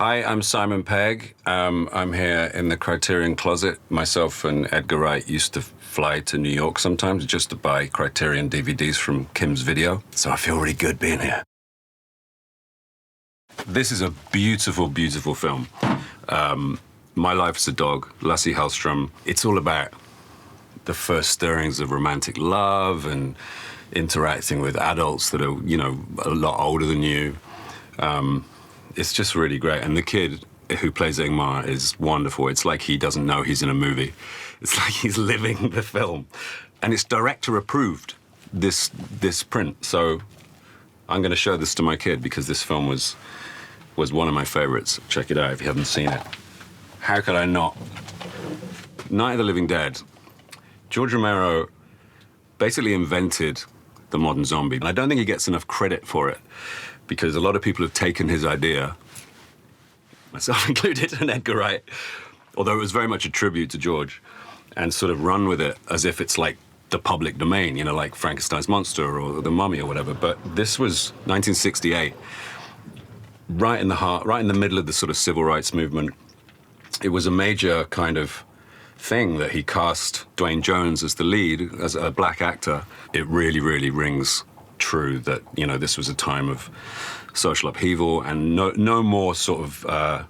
Hi, I'm Simon Pegg. I'm here in the Criterion closet. Myself and Edgar Wright used to fly to New York sometimes just to buy Criterion DVDs from Kim's Video, so I feel really good being here. This is a beautiful, beautiful film. My Life as a Dog, Lasse Hallström. It's all about the first stirrings of romantic love and interacting with adults that are, you know, a lot older than you. It's just really great. And the kid who plays Ingmar is wonderful. It's like he doesn't know he's in a movie. It's like he's living the film. And it's director approved, this print. So I'm going to show this to my kid because this film was one of my favorites. Check it out if you haven't seen it. How could I not? Night of the Living Dead. George Romero basically invented the modern zombie. And I don't think he gets enough credit for it, because a lot of people have taken his idea, myself included, and Edgar Wright, although it was very much a tribute to George, and sort of run with it as if it's like the public domain, you know, like Frankenstein's monster or The Mummy or whatever. But this was 1968, right in the heart, right in the middle of the sort of civil rights movement. It was a major kind of thing that he cast Dwayne Jones as the lead, as a black actor. It really, really rings true that, you know, this was a time of social upheaval, and no more sort of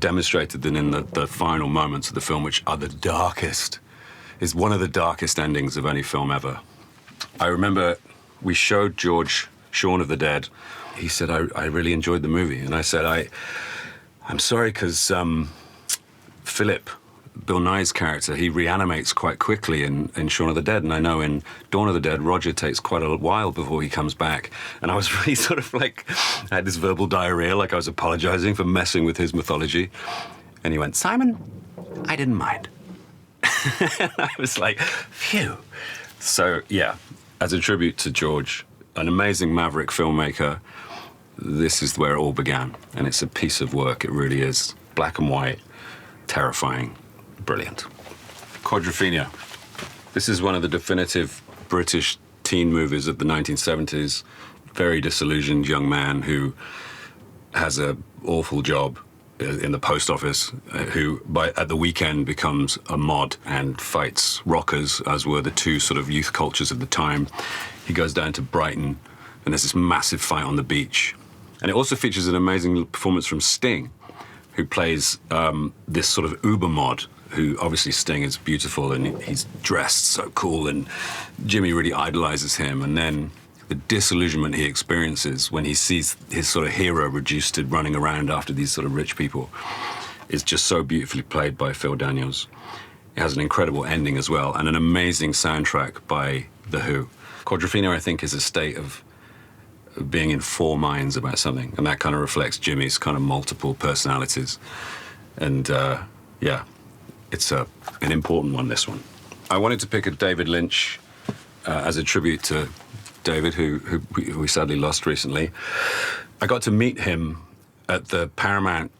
demonstrated than in the final moments of the film, which are the darkest, is one of the darkest endings of any film ever. I remember we showed George Shaun of the Dead. He said, I really enjoyed the movie. And I said, I'm sorry, because Philip, Bill Nye's character, he reanimates quite quickly in Shaun of the Dead, and I know in Dawn of the Dead, Roger takes quite a while before he comes back. And I was really sort of like, I had this verbal diarrhea, like I was apologizing for messing with his mythology. And he went, Simon, I didn't mind. I was like, phew. So yeah, as a tribute to George, an amazing maverick filmmaker, this is where it all began. And it's a piece of work, it really is. Black and white, terrifying. Brilliant. QUADROPHENIA. This is one of the definitive British teen movies of the 1970s. Very disillusioned young man who has an awful job in the post office, who at the weekend becomes a mod and fights rockers, as were the two sort of youth cultures of the time. He goes down to Brighton, and there's this massive fight on the beach. And it also features an amazing performance from Sting, who plays this sort of uber mod, who obviously Sting is beautiful and he's dressed so cool, and Jimmy really idolizes him. And then the disillusionment he experiences when he sees his sort of hero reduced to running around after these sort of rich people is just so beautifully played by Phil Daniels. It has an incredible ending as well, and an amazing soundtrack by The Who. QUADROPHENIA, I think, is a state of being in four minds about something, and that kind of reflects Jimmy's kind of multiple personalities. And yeah, it's an important one, this one. I wanted to pick a David Lynch as a tribute to David, who we sadly lost recently. I got to meet him at the Paramount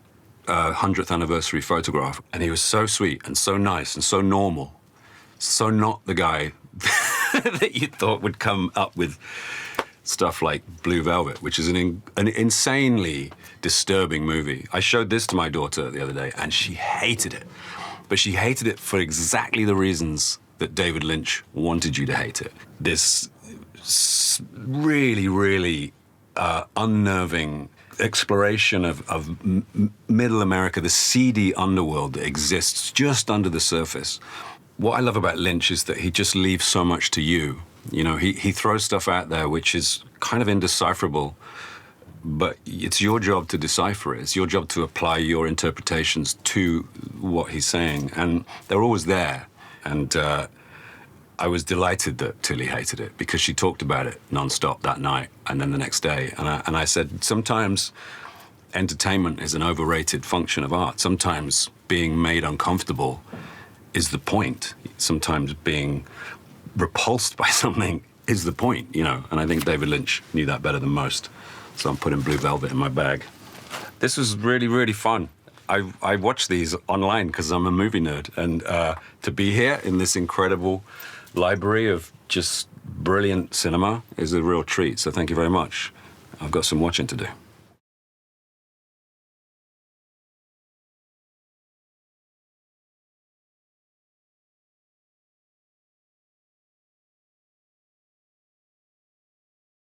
100th anniversary photograph, and he was so sweet and so nice and so normal. So not the guy that you thought would come up with stuff like Blue Velvet, which is an insanely disturbing movie. I showed this to my daughter the other day, and she hated it. But she hated it for exactly the reasons that David Lynch wanted you to hate it. This really, really unnerving exploration of middle America, the seedy underworld that exists just under the surface. What I love about Lynch is that he just leaves so much to you. You know, he throws stuff out there which is kind of indecipherable, but it's your job to decipher it. It's your job to apply your interpretations to what he's saying, and they're always there. And I was delighted that Tilly hated it, because she talked about it nonstop that night and then the next day. And I said, sometimes entertainment is an overrated function of art. Sometimes being made uncomfortable is the point. Sometimes being repulsed by something is the point, you know. And I think David Lynch knew that better than most. So I'm putting Blue Velvet in my bag. This was really, really fun. I watch these online because I'm a movie nerd, and to be here in this incredible library of just brilliant cinema is a real treat. So thank you very much. I've got some watching to do.